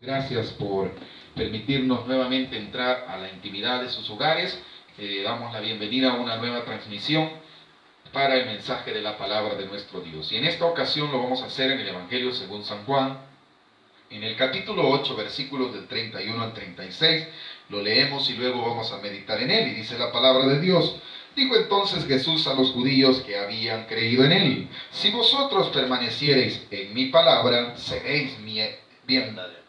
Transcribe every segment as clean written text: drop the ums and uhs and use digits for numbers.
Gracias por permitirnos nuevamente entrar a la intimidad de sus hogares. Damos la bienvenida a una nueva transmisión para el mensaje de la palabra de nuestro Dios. Y en esta ocasión lo vamos a hacer en el Evangelio según San Juan, en el capítulo 8, versículos del 31 al 36. Lo leemos y luego vamos a meditar en él. Y dice la palabra de Dios: dijo entonces Jesús a los judíos que habían creído en él: si vosotros permaneciereis en mi palabra, seréis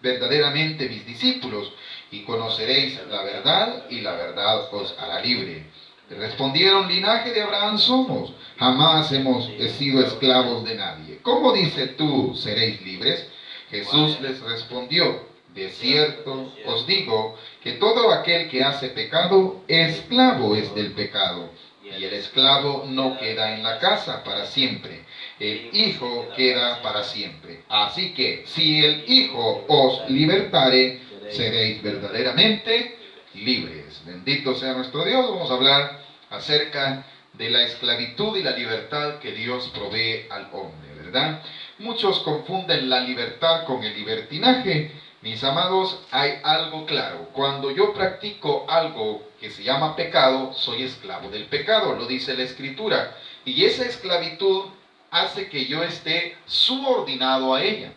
verdaderamente mis discípulos, y conoceréis la verdad, y la verdad os hará libre. Respondieron: linaje de Abraham somos, jamás hemos sido esclavos de nadie. ¿Cómo dices tú, seréis libres? Jesús les respondió: de cierto os digo que todo aquel que hace pecado, esclavo es del pecado. Y el esclavo no queda en la casa para siempre, el Hijo queda para siempre. Así que si el Hijo os libertare, seréis verdaderamente libres. Bendito sea nuestro Dios. Vamos a hablar acerca de la esclavitud y la libertad que Dios provee al hombre, ¿verdad? Muchos confunden la libertad con el libertinaje. Mis amados, hay algo claro: cuando yo practico algo que se llama pecado, soy esclavo del pecado, lo dice la Escritura, y esa esclavitud hace que yo esté subordinado a ella.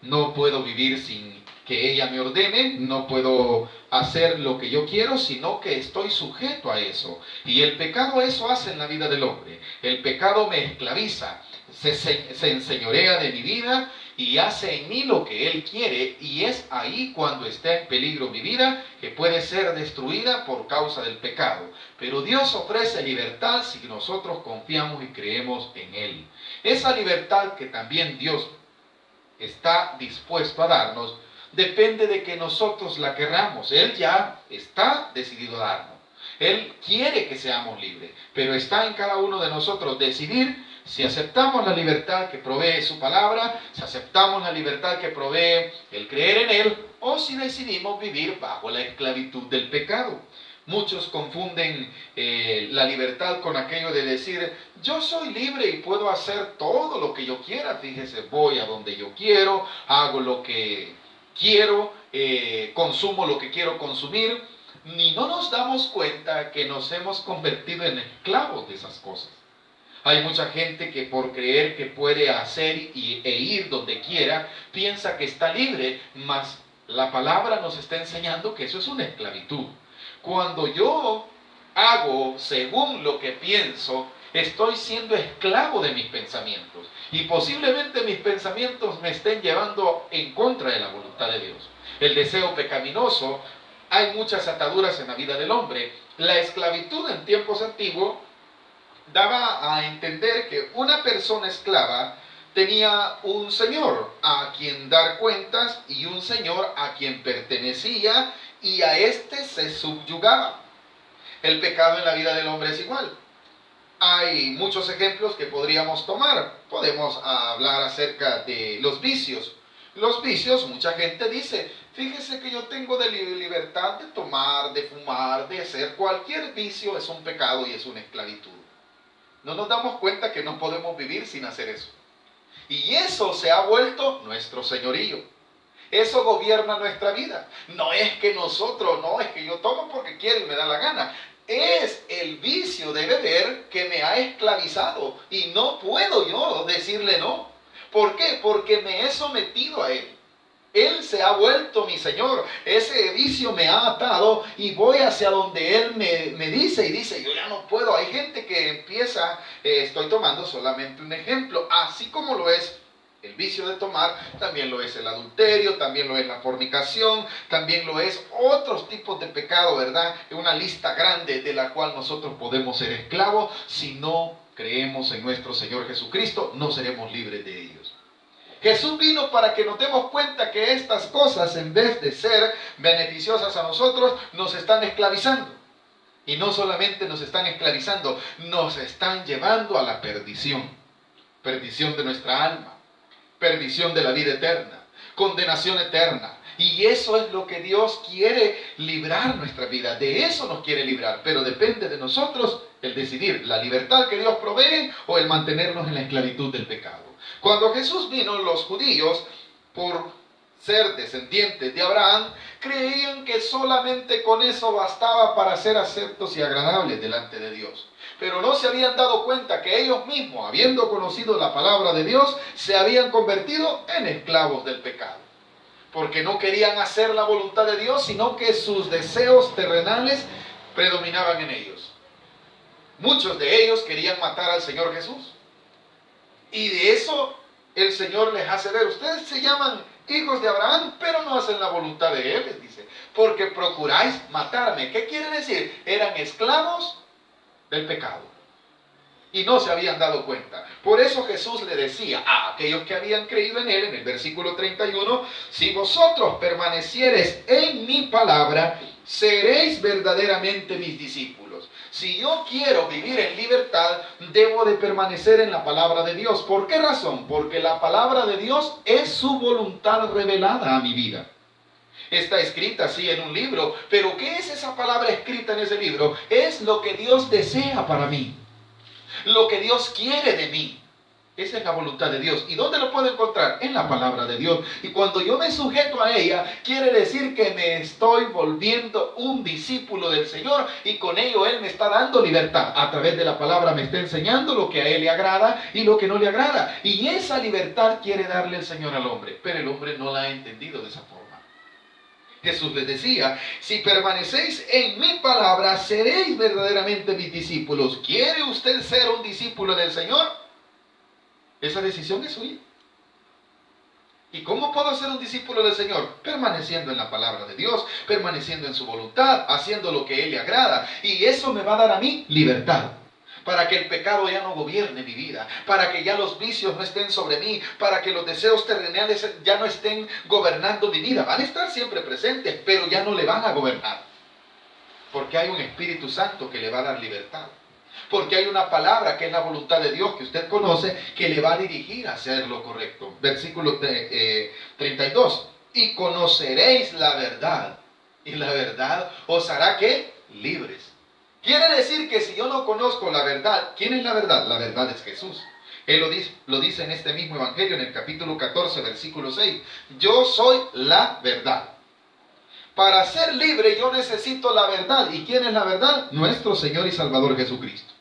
No puedo vivir sin que ella me ordene, no puedo hacer lo que yo quiero, sino que estoy sujeto a eso. Y el pecado eso hace en la vida del hombre. El pecado me esclaviza, se enseñorea de mi vida y hace en mí lo que él quiere, y es ahí cuando está en peligro mi vida, que puede ser destruida por causa del pecado. Pero Dios ofrece libertad si nosotros confiamos y creemos en él. Esa libertad que también Dios está dispuesto a darnos, depende de que nosotros la querramos. Él ya está decidido a darnos. Él quiere que seamos libres, pero está en cada uno de nosotros decidir si aceptamos la libertad que provee su palabra, si aceptamos la libertad que provee el creer en Él, o si decidimos vivir bajo la esclavitud del pecado. Muchos confunden la libertad con aquello de decir: yo soy libre y puedo hacer todo lo que yo quiera. Fíjese, voy a donde yo quiero, hago lo que quiero, consumo lo que quiero consumir. Ni no nos damos cuenta que nos hemos convertido en esclavos de esas cosas. Hay mucha gente que por creer que puede hacer e ir donde quiera, piensa que está libre, mas la palabra nos está enseñando que eso es una esclavitud. Cuando yo hago según lo que pienso, estoy siendo esclavo de mis pensamientos. Y posiblemente mis pensamientos me estén llevando en contra de la voluntad de Dios. El deseo pecaminoso, hay muchas ataduras en la vida del hombre. La esclavitud en tiempos antiguos daba a entender que una persona esclava tenía un señor a quien dar cuentas y un señor a quien pertenecía, y a éste se subyugaba. El pecado en la vida del hombre es igual. Hay muchos ejemplos que podríamos tomar. Podemos hablar acerca de los vicios. Los vicios, mucha gente dice: fíjese que yo tengo de libertad de tomar, de fumar, de hacer cualquier vicio. Es un pecado y es una esclavitud. No nos damos cuenta que no podemos vivir sin hacer eso. Y eso se ha vuelto nuestro señorío. Eso gobierna nuestra vida. No es que nosotros, no es que yo tomo porque quiero y me da la gana. Es el vicio de beber que me ha esclavizado y no puedo yo decirle no. ¿Por qué? Porque me he sometido a él. Él se ha vuelto mi Señor. Ese vicio me ha atado y voy hacia donde Él me dice, y dice: yo ya no puedo. Hay gente que empieza, estoy tomando solamente un ejemplo, así como lo es el vicio de tomar, también lo es el adulterio, también lo es la fornicación, también lo es otros tipos de pecado, ¿verdad? Una lista grande de la cual nosotros podemos ser esclavos. Si no creemos en nuestro Señor Jesucristo, no seremos libres de ellos. Jesús vino para que nos demos cuenta que estas cosas, en vez de ser beneficiosas a nosotros, nos están esclavizando. Y no solamente nos están esclavizando, nos están llevando a la perdición. Perdición de nuestra alma, perdición de la vida eterna, condenación eterna. Y eso es lo que Dios quiere librar nuestra vida. De eso nos quiere librar. Pero depende de nosotros el decidir la libertad que Dios provee o el mantenernos en la esclavitud del pecado. Cuando Jesús vino, los judíos, por ser descendientes de Abraham, creían que solamente con eso bastaba para ser aceptos y agradables delante de Dios. Pero no se habían dado cuenta que ellos mismos, habiendo conocido la palabra de Dios, se habían convertido en esclavos del pecado. Porque no querían hacer la voluntad de Dios, sino que sus deseos terrenales predominaban en ellos. Muchos de ellos querían matar al Señor Jesús. Y de eso el Señor les hace ver: ustedes se llaman hijos de Abraham, pero no hacen la voluntad de Él, les dice, porque procuráis matarme. ¿Qué quiere decir? Eran esclavos del pecado y no se habían dado cuenta. Por eso Jesús le decía a aquellos que habían creído en Él, en el versículo 31, si vosotros permaneciereis en mi palabra, seréis verdaderamente mis discípulos. Si yo quiero vivir en libertad, debo de permanecer en la palabra de Dios. ¿Por qué razón? Porque la palabra de Dios es su voluntad revelada a mi vida. Está escrita así en un libro, pero ¿qué es esa palabra escrita en ese libro? Es lo que Dios desea para mí, lo que Dios quiere de mí. Esa es la voluntad de Dios. ¿Y dónde lo puedo encontrar? En la palabra de Dios. Y cuando yo me sujeto a ella, quiere decir que me estoy volviendo un discípulo del Señor, y con ello Él me está dando libertad. A través de la palabra me está enseñando lo que a Él le agrada y lo que no le agrada. Y esa libertad quiere darle el Señor al hombre, pero el hombre no la ha entendido de esa forma. Jesús les decía: si permanecéis en mi palabra, seréis verdaderamente mis discípulos. ¿Quiere usted ser un discípulo del Señor? Esa decisión es suya. ¿Y cómo puedo ser un discípulo del Señor? Permaneciendo en la palabra de Dios, permaneciendo en su voluntad, haciendo lo que Él le agrada. Y eso me va a dar a mí libertad, para que el pecado ya no gobierne mi vida, para que ya los vicios no estén sobre mí, para que los deseos terrenales ya no estén gobernando mi vida. Van a estar siempre presentes, pero ya no le van a gobernar, porque hay un Espíritu Santo que le va a dar libertad. Porque hay una palabra que es la voluntad de Dios, que usted conoce, que le va a dirigir a hacer lo correcto. Versículo 32. Y conoceréis la verdad, y la verdad os hará ¿qué? Libres. Quiere decir que si yo no conozco la verdad, ¿quién es la verdad? La verdad es Jesús. Él lo dice en este mismo evangelio, en el capítulo 14, versículo 6. Yo soy la verdad. Para ser libre yo necesito la verdad. ¿Y quién es la verdad? Nuestro Señor y Salvador Jesucristo.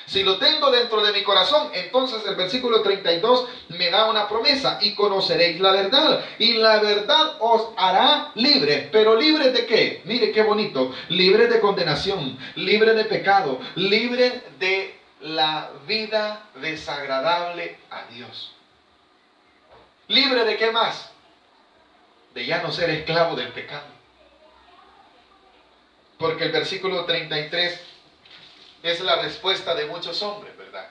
Si lo tengo dentro de mi corazón, entonces el versículo 32 me da una promesa: y conoceréis la verdad, y la verdad os hará libre. ¿Pero libre de qué? Mire qué bonito: libre de condenación, libre de pecado, libre de la vida desagradable a Dios. ¿Libre de qué más? De ya no ser esclavo del pecado. Porque el versículo 33 es la respuesta de muchos hombres, ¿verdad?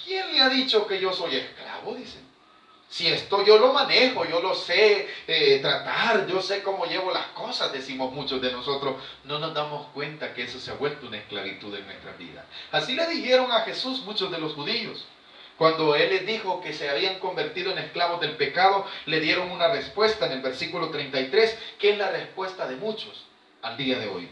¿Quién le ha dicho que yo soy esclavo? Dicen. Si esto yo lo manejo, yo lo sé tratar, yo sé cómo llevo las cosas, decimos muchos de nosotros. No nos damos cuenta que eso se ha vuelto una esclavitud en nuestra vida. Así le dijeron a Jesús muchos de los judíos. Cuando Él les dijo que se habían convertido en esclavos del pecado, le dieron una respuesta en el versículo 33, que es la respuesta de muchos al día de hoy.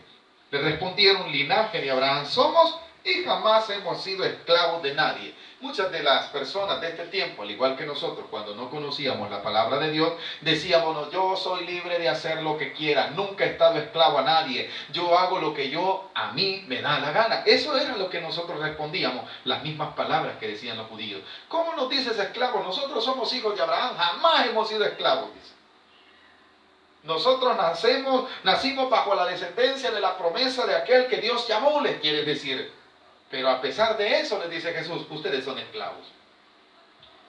Le respondieron: linaje de Abraham somos y jamás hemos sido esclavos de nadie. Muchas de las personas de este tiempo, al igual que nosotros, cuando no conocíamos la palabra de Dios, decíamos: no, yo soy libre de hacer lo que quiera, nunca he estado esclavo a nadie, yo hago lo que a mí me da la gana. Eso era lo que nosotros respondíamos, las mismas palabras que decían los judíos. ¿Cómo nos dices esclavos? Nosotros somos hijos de Abraham, jamás hemos sido esclavos, dice. Nosotros nacimos bajo la descendencia de la promesa de aquel que Dios llamó, les quiere decir. Pero a pesar de eso, les dice Jesús: ustedes son esclavos.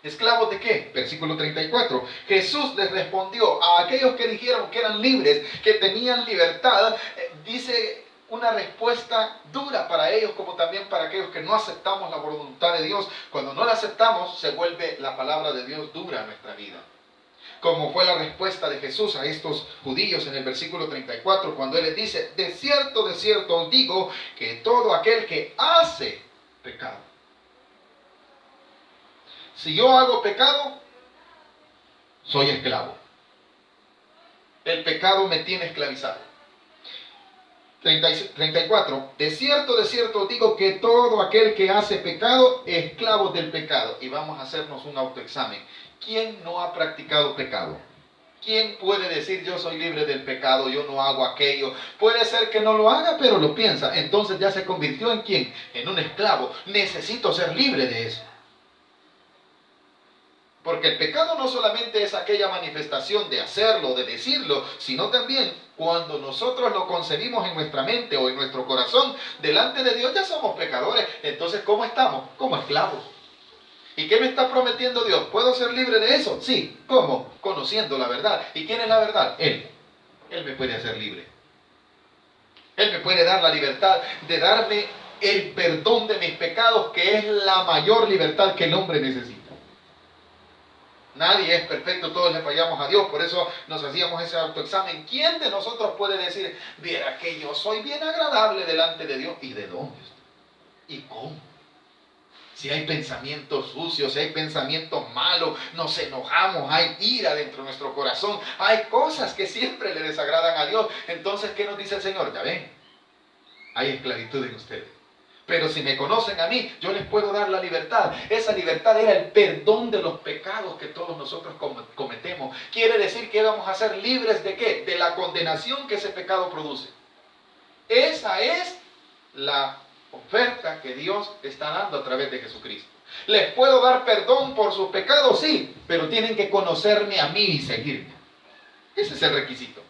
¿Esclavos de qué? Versículo 34. Jesús les respondió a aquellos que dijeron que eran libres, que tenían libertad. Dice una respuesta dura para ellos, como también para aquellos que no aceptamos la voluntad de Dios. Cuando no la aceptamos, se vuelve la palabra de Dios dura en nuestra vida. Como fue la respuesta de Jesús a estos judíos en el versículo 34, cuando Él les dice: de cierto os digo, que todo aquel que hace pecado. Si yo hago pecado, soy esclavo. El pecado me tiene esclavizado. 34. De cierto os digo, que todo aquel que hace pecado, esclavo del pecado. Y vamos a hacernos un autoexamen. ¿Quién no ha practicado pecado? ¿Quién puede decir yo soy libre del pecado, yo no hago aquello? Puede ser que no lo haga, pero lo piensa. Entonces ya se convirtió en ¿quién? En un esclavo. Necesito ser libre de eso. Porque el pecado no solamente es aquella manifestación de hacerlo, de decirlo, sino también cuando nosotros lo concebimos en nuestra mente o en nuestro corazón, delante de Dios ya somos pecadores. Entonces, ¿cómo estamos? Como esclavos. ¿Y qué me está prometiendo Dios? ¿Puedo ser libre de eso? Sí. ¿Cómo? Conociendo la verdad. ¿Y quién es la verdad? Él. Él me puede hacer libre. Él me puede dar la libertad de darme el perdón de mis pecados, que es la mayor libertad que el hombre necesita. Nadie es perfecto, todos le fallamos a Dios, por eso nos hacíamos ese autoexamen. ¿Quién de nosotros puede decir, viera que yo soy bien agradable delante de Dios? ¿Y de dónde? ¿Y cómo? Si hay pensamientos sucios, si hay pensamientos malos, nos enojamos, hay ira dentro de nuestro corazón, hay cosas que siempre le desagradan a Dios. Entonces, ¿qué nos dice el Señor? Ya ven, hay esclavitud en ustedes. Pero si me conocen a mí, yo les puedo dar la libertad. Esa libertad era el perdón de los pecados que todos nosotros cometemos. Quiere decir que vamos a ser libres de ¿qué? De la condenación que ese pecado produce. Esa es la oferta que Dios está dando a través de Jesucristo. ¿Les puedo dar perdón por sus pecados? Sí, pero tienen que conocerme a mí y seguirme. Ese es el requisito.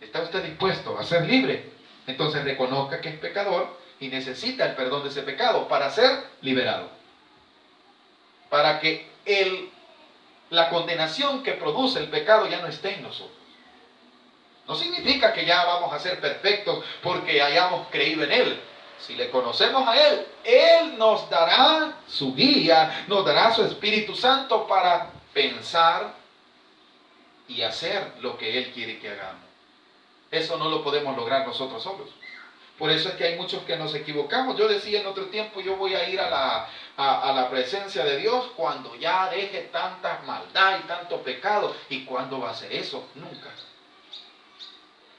¿Está usted dispuesto a ser libre? Entonces reconozca que es pecador y necesita el perdón de ese pecado para ser liberado. Para que la condenación que produce el pecado ya no esté en nosotros. No significa que ya vamos a ser perfectos porque hayamos creído en Él. Si le conocemos a Él, Él nos dará su guía, nos dará su Espíritu Santo para pensar y hacer lo que Él quiere que hagamos. Eso no lo podemos lograr nosotros solos. Por eso es que hay muchos que nos equivocamos. Yo decía en otro tiempo, yo voy a ir a la presencia de Dios cuando ya deje tanta maldad y tanto pecado. ¿Y cuándo va a ser eso? Nunca.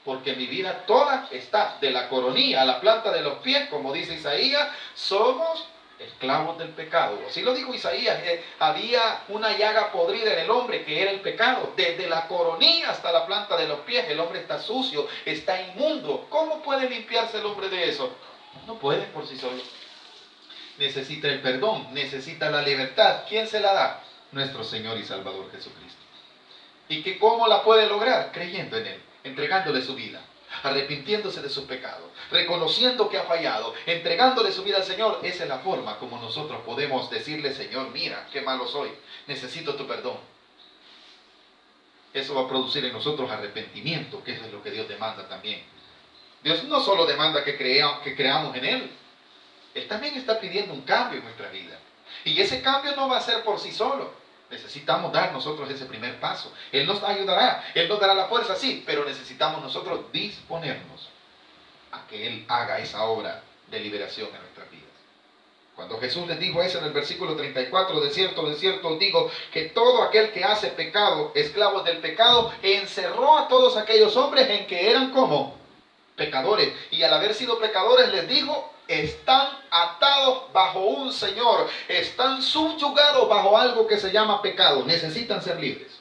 Porque mi vida toda está de la coronilla a la planta de los pies, como dice Isaías, somos esclavos del pecado. Así lo dijo Isaías, había una llaga podrida en el hombre que era el pecado. Desde la coronilla hasta la planta de los pies el hombre está sucio, está inmundo. ¿Cómo puede limpiarse el hombre de eso? No puede por sí solo. Necesita el perdón, necesita la libertad. ¿Quién se la da? Nuestro Señor y Salvador Jesucristo. ¿Y que cómo la puede lograr? Creyendo en Él, entregándole su vida, arrepintiéndose de sus pecados, reconociendo que ha fallado, entregándole su vida al Señor. Esa es la forma como nosotros podemos decirle, Señor, mira, qué malo soy, necesito tu perdón. Eso va a producir en nosotros arrepentimiento, que eso es lo que Dios demanda también. Dios no solo demanda que creamos en Él, Él también está pidiendo un cambio en nuestra vida. Y ese cambio no va a ser por sí solo. Necesitamos dar nosotros ese primer paso. Él nos ayudará, Él nos dará la fuerza, sí, pero necesitamos nosotros disponernos a que Él haga esa obra de liberación en nuestras vidas. Cuando Jesús les dijo eso en el versículo 34, de cierto os digo, que todo aquel que hace pecado, esclavos del pecado, encerró a todos aquellos hombres en que eran como pecadores. Y al haber sido pecadores les dijo, están atados bajo un señor, están subyugados bajo algo que se llama pecado, necesitan ser libres.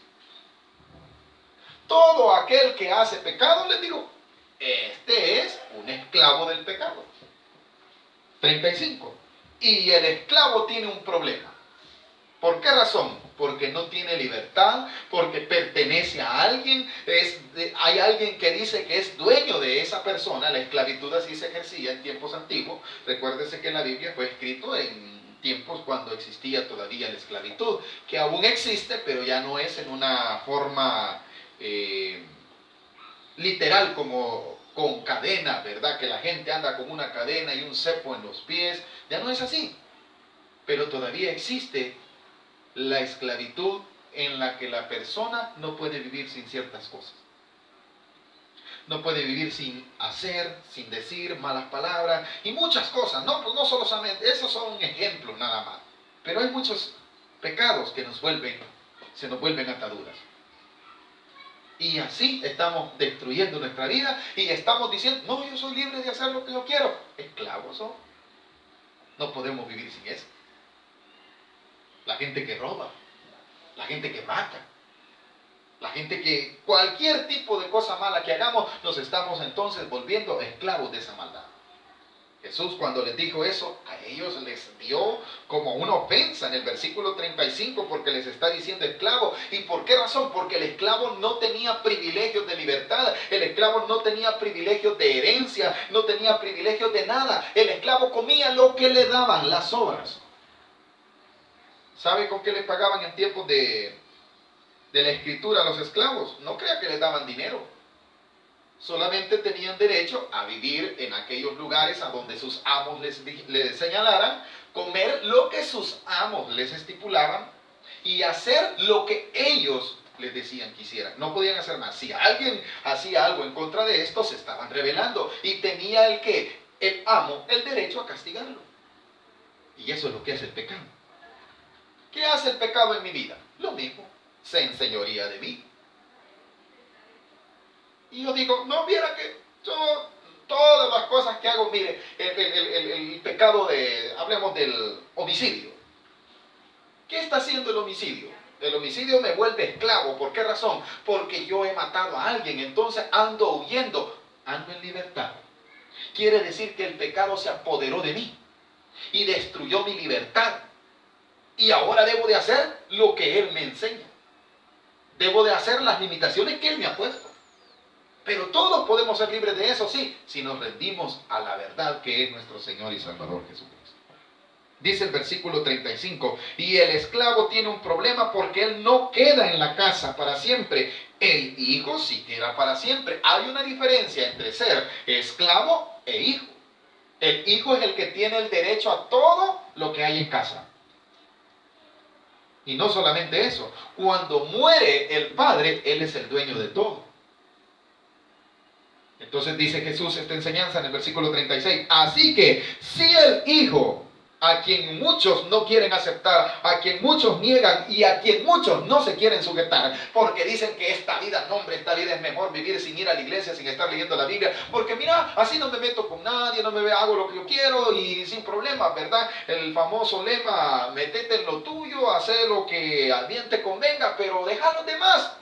Todo aquel que hace pecado, les digo, este es un esclavo del pecado. 35. Y el esclavo tiene un problema. ¿Por qué razón? Porque no tiene libertad, porque pertenece a alguien, hay alguien que dice que es dueño de esa persona. La esclavitud así se ejercía en tiempos antiguos. Recuérdese que la Biblia fue escrito en tiempos cuando existía todavía la esclavitud, que aún existe, pero ya no es en una forma literal como con cadena, ¿verdad? Que la gente anda con una cadena y un cepo en los pies. Ya no es así, pero todavía existe la esclavitud en la que la persona no puede vivir sin ciertas cosas. No puede vivir sin hacer, sin decir malas palabras y muchas cosas. No, pues no solamente, esos son ejemplos nada más. Pero hay muchos pecados que se nos vuelven ataduras. Y así estamos destruyendo nuestra vida y estamos diciendo, no, yo soy libre de hacer lo que yo quiero. Esclavos son. No podemos vivir sin eso. La gente que roba, la gente que mata, La gente que cualquier tipo de cosa mala que hagamos, nos estamos entonces volviendo esclavos de esa maldad. Jesús cuando les dijo eso, a ellos les dio como una ofensa en el versículo 35 porque les está diciendo esclavo. ¿Y por qué razón? Porque el esclavo no tenía privilegios de libertad, el esclavo no tenía privilegios de herencia, no tenía privilegios de nada. El esclavo comía lo que le daban, las obras. ¿Sabe con qué les pagaban en tiempos de la escritura a los esclavos? No crea que les daban dinero. Solamente tenían derecho a vivir en aquellos lugares a donde sus amos les señalaran, comer lo que sus amos les estipulaban y hacer lo que ellos les decían que hicieran. No podían hacer más. Si alguien hacía algo en contra de esto, se estaban rebelando y tenía el amo, el derecho a castigarlo. Y eso es lo que hace el pecado. ¿Qué hace el pecado en mi vida? Lo mismo, se enseñoría de mí. Y yo digo, no, viera que yo, todas las cosas que hago, mire, el pecado hablemos del homicidio. ¿Qué está haciendo el homicidio? El homicidio me vuelve esclavo. ¿Por qué razón? Porque yo he matado a alguien, entonces ando huyendo, ando en libertad. Quiere decir que el pecado se apoderó de mí y destruyó mi libertad. Y ahora debo de hacer lo que Él me enseña. Debo de hacer las limitaciones que Él me ha puesto. Pero todos podemos ser libres de eso, sí, si nos rendimos a la verdad que es nuestro Señor y Salvador Jesucristo. Dice el versículo 35, y el esclavo tiene un problema porque él no queda en la casa para siempre. El hijo sí queda para siempre. Hay una diferencia entre ser esclavo e hijo. El hijo es el que tiene el derecho a todo lo que hay en casa. Y no solamente eso, cuando muere el padre, él es el dueño de todo. Entonces dice Jesús esta enseñanza en el versículo 36. Así que si el Hijo, a quien muchos no quieren aceptar, a quien muchos niegan y a quien muchos no se quieren sujetar, porque dicen que esta vida, no hombre, esta vida es mejor vivir sin ir a la iglesia, sin estar leyendo la Biblia, porque mira, así no me meto con nadie, no me hago lo que yo quiero y sin problemas, ¿verdad? El famoso lema, metete en lo tuyo, haz lo que al bien te convenga, pero deja a los demás.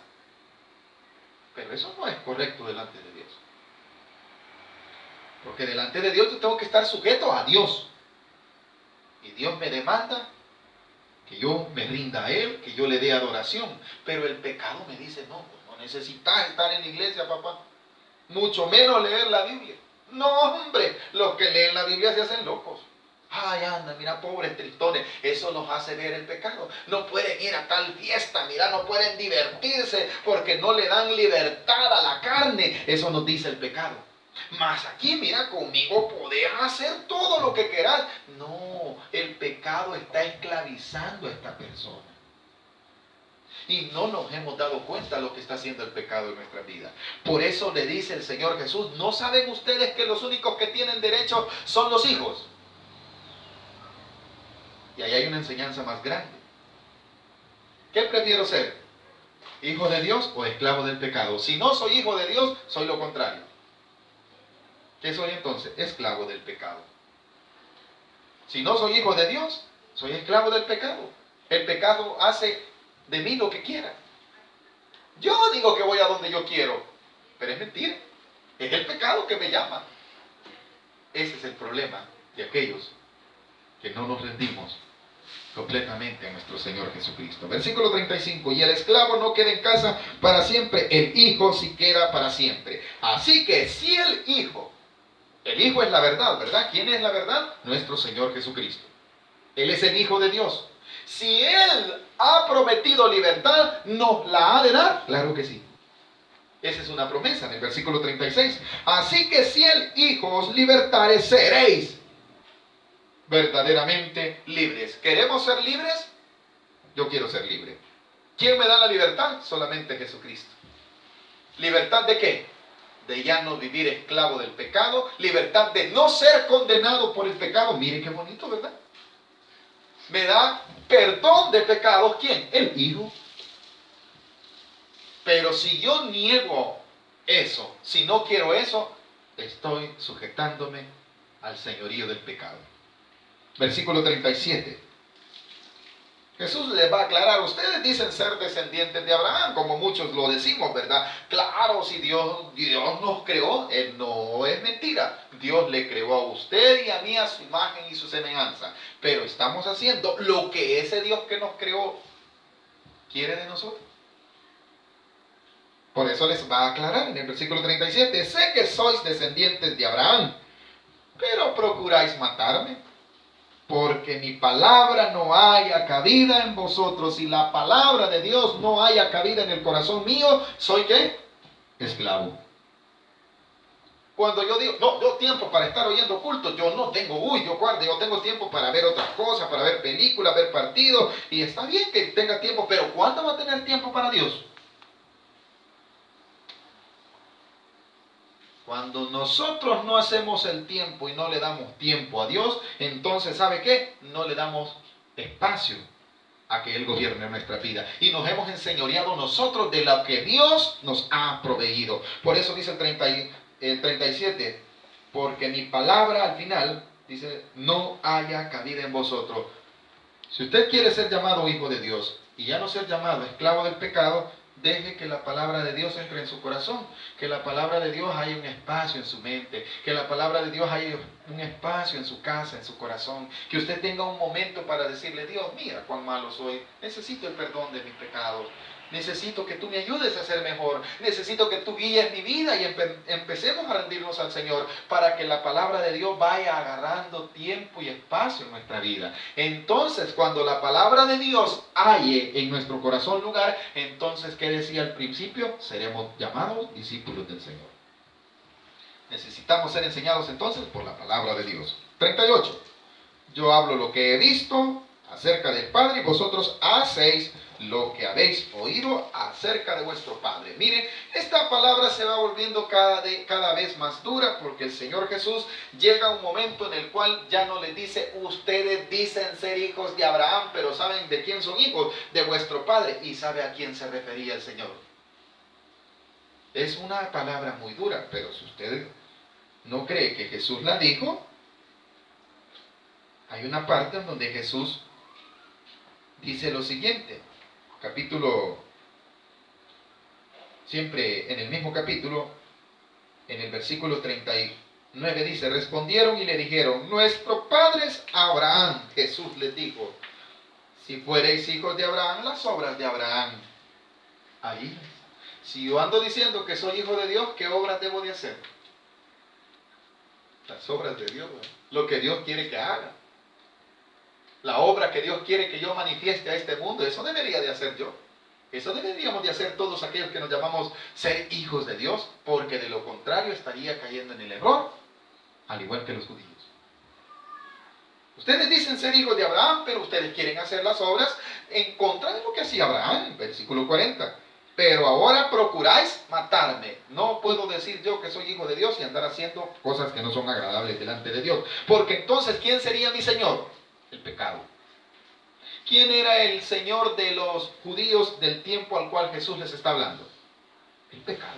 Pero eso no es correcto delante de Dios. Porque delante de Dios yo tengo que estar sujeto a Dios. Y Dios me demanda que yo me rinda a Él, que yo le dé adoración. Pero el pecado me dice, no, no necesitas estar en la iglesia, papá. Mucho menos leer la Biblia. No, hombre, los que leen la Biblia se hacen locos. Ay, anda, mira, pobres tristones. Eso nos hace ver el pecado. No pueden ir a tal fiesta, mira, no pueden divertirse porque no le dan libertad a la carne. Eso nos dice el pecado. Mas aquí, mira, conmigo podés hacer todo lo que querás. No, el pecado está esclavizando a esta persona. Y no nos hemos dado cuenta de lo que está haciendo el pecado en nuestra vida. Por eso le dice el Señor Jesús, ¿no saben ustedes que los únicos que tienen derecho son los hijos? Y ahí hay una enseñanza más grande. ¿Qué prefiero ser? ¿Hijo de Dios o esclavo del pecado? Si no soy hijo de Dios, soy lo contrario. ¿Qué soy entonces? Esclavo del pecado. Si no soy hijo de Dios, soy esclavo del pecado. El pecado hace de mí lo que quiera. Yo digo que voy a donde yo quiero, pero es mentira. Es el pecado que me llama. Ese es el problema de aquellos que no nos rendimos completamente a nuestro Señor Jesucristo. Versículo 35, y el esclavo no queda en casa para siempre, el hijo sí queda para siempre. Así que si el hijo es la verdad, ¿verdad? ¿Quién es la verdad? Nuestro Señor Jesucristo. Él es el Hijo de Dios. Si Él ha prometido libertad, ¿nos la ha de dar? Claro que sí. Esa es una promesa en el versículo 36. Así que si el Hijo os libertare, seréis verdaderamente libres. ¿Queremos ser libres? Yo quiero ser libre. ¿Quién me da la libertad? Solamente Jesucristo. ¿Libertad de qué? De ya no vivir esclavo del pecado, libertad de no ser condenado por el pecado. Mire qué bonito, ¿verdad? Me da perdón de pecados. ¿Quién? El Hijo. Pero si yo niego eso, si no quiero eso, estoy sujetándome al señorío del pecado. Versículo 37. Jesús les va a aclarar, ustedes dicen ser descendientes de Abraham, como muchos lo decimos, ¿verdad? Claro, si Dios nos creó, no es mentira. Dios le creó a usted y a mí a su imagen y su semejanza. Pero estamos haciendo lo que ese Dios que nos creó quiere de nosotros. Por eso les va a aclarar en el versículo 37, sé que sois descendientes de Abraham, pero procuráis matarme, porque mi palabra no haya cabida en vosotros, y la palabra de Dios no haya cabida en el corazón mío, ¿soy qué? Esclavo. Cuando yo digo, no, yo tiempo para estar oyendo cultos, yo no tengo, yo tengo tiempo para ver otras cosas, para ver películas, ver partidos, y está bien que tenga tiempo, pero ¿cuándo va a tener tiempo para Dios? Cuando nosotros no hacemos el tiempo y no le damos tiempo a Dios, entonces, ¿sabe qué? No le damos espacio a que Él gobierne nuestra vida. Y nos hemos enseñoreado nosotros de lo que Dios nos ha proveído. Por eso dice el 37, porque mi palabra al final, dice, no haya cabida en vosotros. Si usted quiere ser llamado hijo de Dios y ya no ser llamado esclavo del pecado, deje que la palabra de Dios entre en su corazón, que la palabra de Dios haya un espacio en su mente, que la palabra de Dios haya un espacio en su casa, en su corazón, que usted tenga un momento para decirle, Dios, mira cuán malo soy, necesito el perdón de mis pecados, necesito que tú me ayudes a ser mejor, necesito que tú guíes mi vida y empecemos a rendirnos al Señor para que la palabra de Dios vaya agarrando tiempo y espacio en nuestra vida. Entonces, cuando la palabra de Dios halle en nuestro corazón lugar, entonces, ¿qué decía al principio? Seremos llamados discípulos del Señor. Necesitamos ser enseñados entonces por la palabra de Dios. 38. Yo hablo lo que he visto acerca del Padre y vosotros hacéis lo que habéis oído acerca de vuestro Padre. Miren, esta palabra se va volviendo cada vez más dura porque el Señor Jesús llega a un momento en el cual ya no les dice, ustedes dicen ser hijos de Abraham, pero ¿saben de quién son hijos? De vuestro Padre. ¿Y sabe a quién se refería el Señor? Es una palabra muy dura, pero si usted no cree que Jesús la dijo, hay una parte en donde Jesús dice lo siguiente, siempre en el mismo capítulo, en el versículo 39 dice, respondieron y le dijeron, nuestro padre es Abraham. Jesús les dijo, si fuereis hijos de Abraham, las obras de Abraham ahí. Si yo ando diciendo que soy hijo de Dios, ¿qué obras debo de hacer? Las obras de Dios, lo que Dios quiere que haga. La obra que Dios quiere que yo manifieste a este mundo, eso debería de hacer yo. Eso deberíamos de hacer todos aquellos que nos llamamos ser hijos de Dios, porque de lo contrario estaría cayendo en el error, al igual que los judíos. Ustedes dicen ser hijos de Abraham, pero ustedes quieren hacer las obras en contra de lo que hacía Abraham, versículo 40. Pero ahora procuráis matarme. No puedo decir yo que soy hijo de Dios y andar haciendo cosas que no son agradables delante de Dios. Porque entonces, ¿quién sería mi Señor? El pecado. ¿Quién era el Señor de los judíos del tiempo al cual Jesús les está hablando? El pecado.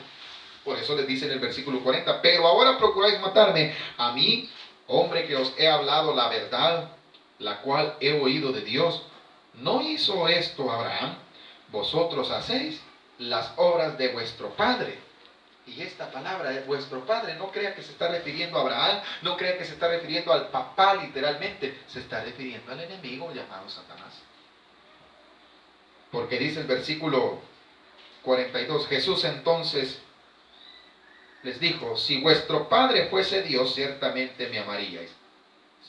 Por eso les dice en el versículo 40, pero ahora procuráis matarme a mí, hombre que os he hablado la verdad, la cual he oído de Dios. ¿No hizo esto Abraham? Vosotros hacéis las obras de vuestro padre. Y esta palabra de vuestro padre, no crea que se está refiriendo a Abraham, no crea que se está refiriendo al papá literalmente, se está refiriendo al enemigo llamado Satanás. Porque dice el versículo 42, Jesús entonces les dijo, si vuestro padre fuese Dios, ciertamente me amaríais.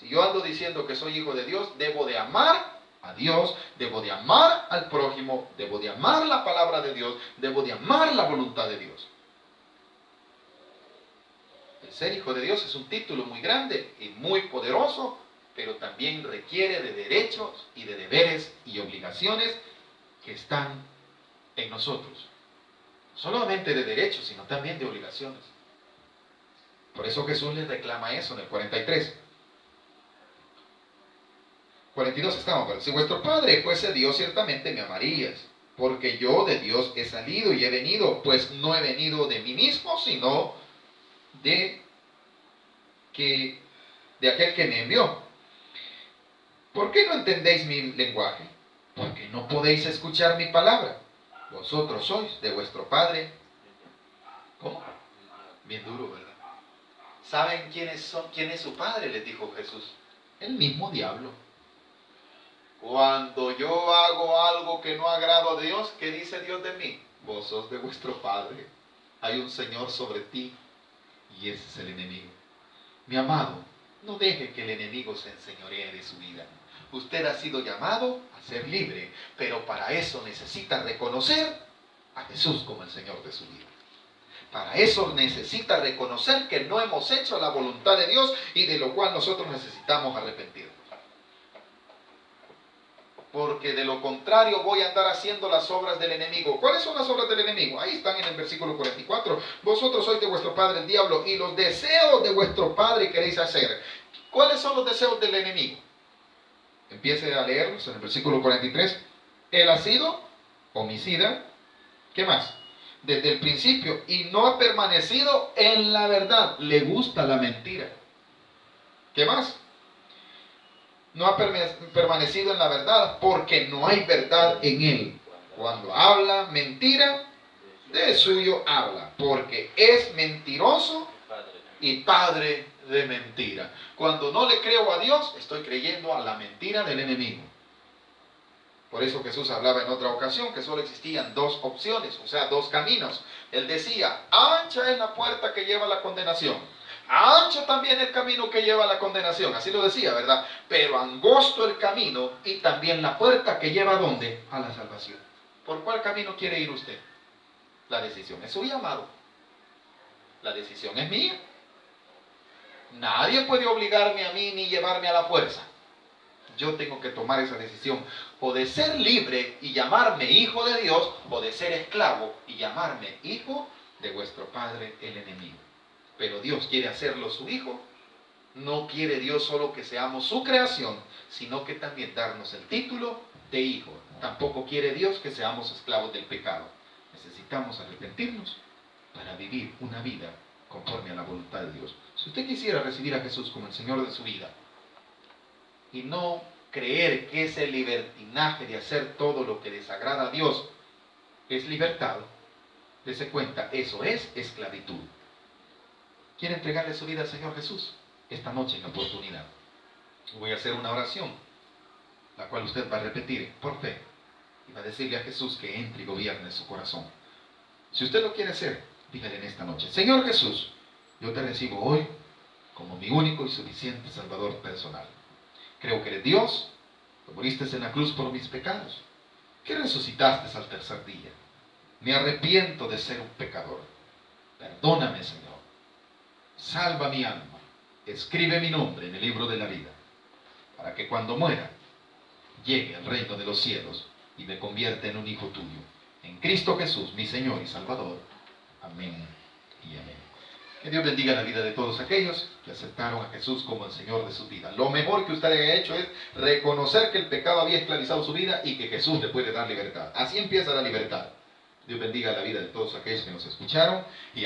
Si yo ando diciendo que soy hijo de Dios, debo de amar a Dios, debo de amar al prójimo, debo de amar la palabra de Dios, debo de amar la voluntad de Dios. El ser hijo de Dios es un título muy grande y muy poderoso, pero también requiere de derechos y de deberes y obligaciones que están en nosotros. No solamente de derechos, sino también de obligaciones. Por eso Jesús les reclama eso en el 43. 42 estamos, pero si vuestro Padre fuese Dios, ciertamente me amarías, porque yo de Dios he salido y he venido, pues no he venido de mí mismo, sino de aquel que me envió. ¿Por qué no entendéis mi lenguaje? porque no podéis escuchar mi palabra. Vosotros sois de vuestro padre. ¿Cómo? Bien duro, ¿verdad? ¿Saben quién es su padre? Les dijo Jesús. El mismo diablo. Cuando yo hago algo que no agrado a Dios, ¿qué dice Dios de mí? Vos sos de vuestro padre. Hay un Señor sobre ti y ese es el enemigo. Mi amado, no deje que el enemigo se enseñoree de su vida. Usted ha sido llamado a ser libre, pero para eso necesita reconocer a Jesús como el Señor de su vida. Para eso necesita reconocer que no hemos hecho la voluntad de Dios y de lo cual nosotros necesitamos arrepentirnos. Porque de lo contrario voy a andar haciendo las obras del enemigo. ¿Cuáles son las obras del enemigo? Ahí están en el versículo 44. Vosotros sois de vuestro padre el diablo y los deseos de vuestro padre queréis hacer. ¿Cuáles son los deseos del enemigo? Empiece a leerlos en el versículo 43. Él ha sido homicida. ¿Qué más? Desde el principio y no ha permanecido en la verdad. Le gusta la mentira. ¿Qué más? No ha permanecido en la verdad porque no hay verdad en él. Cuando habla mentira, de suyo habla, porque es mentiroso y padre de mentira. Cuando no le creo a Dios, estoy creyendo a la mentira del enemigo. Por eso Jesús hablaba en otra ocasión que solo existían dos opciones, o sea, dos caminos. Él decía, ancha es la puerta que lleva a la condenación. Ancho también el camino que lleva a la condenación, así lo decía, ¿verdad? Pero angosto el camino y también la puerta que lleva ¿a dónde? A la salvación. ¿Por cuál camino quiere ir usted? La decisión es suya, amado. La decisión es mía. Nadie puede obligarme a mí ni llevarme a la fuerza. Yo tengo que tomar esa decisión, o de ser libre y llamarme hijo de Dios, o de ser esclavo y llamarme hijo de vuestro padre el enemigo. Pero Dios quiere hacerlo su hijo. No quiere Dios solo que seamos su creación, sino que también darnos el título de hijo. Tampoco quiere Dios que seamos esclavos del pecado. Necesitamos arrepentirnos para vivir una vida conforme a la voluntad de Dios. Si usted quisiera recibir a Jesús como el Señor de su vida y no creer que ese libertinaje de hacer todo lo que desagrada a Dios es libertad, dése cuenta, eso es esclavitud. ¿Quiere entregarle su vida al Señor Jesús? Esta noche en la oportunidad. Voy a hacer una oración, la cual usted va a repetir por fe. Y va a decirle a Jesús que entre y gobierne su corazón. Si usted lo quiere hacer, dígale en esta noche, Señor Jesús, yo te recibo hoy como mi único y suficiente Salvador personal. Creo que eres Dios, que moriste en la cruz por mis pecados, que resucitaste al tercer día. Me arrepiento de ser un pecador. Perdóname, Señor. Salva mi alma. Escribe mi nombre en el libro de la vida, para que cuando muera, llegue al reino de los cielos y me convierta en un hijo tuyo. En Cristo Jesús, mi Señor y Salvador. Amén y amén. Que Dios bendiga la vida de todos aquellos que aceptaron a Jesús como el Señor de su vida. Lo mejor que usted haya hecho es reconocer que el pecado había esclavizado su vida y que Jesús le puede dar libertad. Así empieza la libertad. Dios bendiga la vida de todos aquellos que nos escucharon. Y